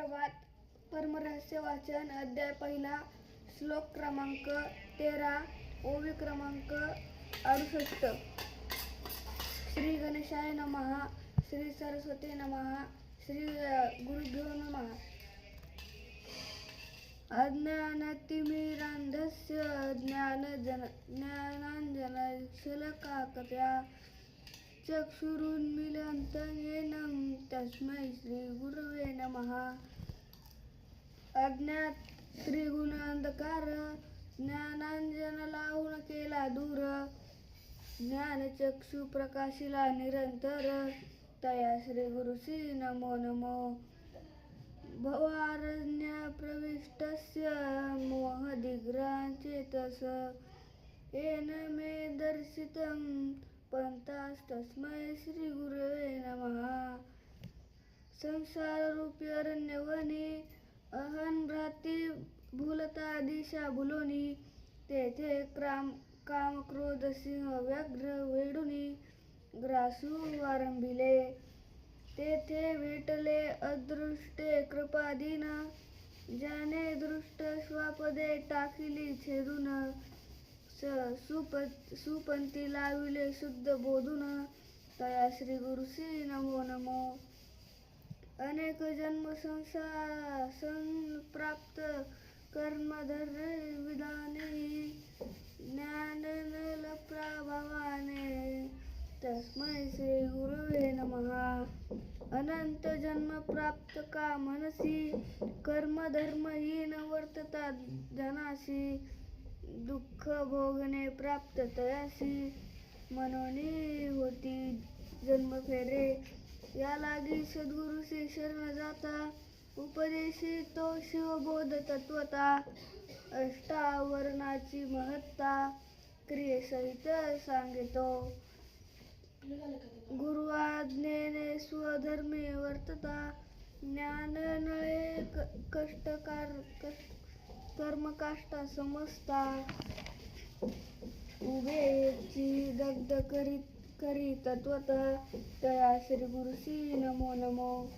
सुप्रभात. परमरहस्य वाचन. अध्याय पहिला. श्लोक क्रमांक 13. ओवी क्रमांक 68. श्री गणेशाय नमः. श्री सरस्वती नमः. श्री गुरुभ्यो नमः. अज्ञानतिमिरान्धस्य ज्ञानाञ्जनशलाकया चक्षुरुन्मीलितं तस्मै श्रीगुरवे नमः. अज्ञात त्रिगुण अंधकार ज्ञानांजन लावून केला दूर, ज्ञानचक्षु प्रकाशिला निरंतर, तया श्री गुरुसी नमो नमो. भवारण्य प्रविष्टस्य मोहदिग्राचेतस, येन मे दर्शितं पंथास्तस्मै श्री गुरवे नमः. संसाररूपी अरण्यवनी अहं भ्राती भूलता दिशा भुलोनी, तेथे काम क्रोध सिंह व्याघ्र वेडूनी ग्रासू आरंभिले. तेथे भेटले अदृष्टे कृपादीन, ज्याने दृष्ट स्वापदे टाकिली छेदून, सुपंथी लाविले शुद्ध बोधून, तया श्री गुरुसी नमो नमो. अनेक जन्म संप्राप्त कर्मधर विधाने, ज्ञान प्रभावाने तस्मै श्री गुरुवे नमः. अनंत जन्म प्राप्त का मनसी, कर्मधर्महीन वर्तता जनासी, दुःख भोगणे प्राप्त तयासी, मनोनी होती जन्म फेरे. या लागी सद्गुरुसी शरण जाता, उपदेशी तो शिवबोध तत्वता, अष्टावरणाची महत्ता क्रियेसहित सांगितो. गुरुआज्ञेने स्वधर्मी वर्तता, ज्ञान नळे कर्मकाष्टा समजता, उभेची दग्ध करी तत्वतः, तया श्री गुरुसी नमो नमो.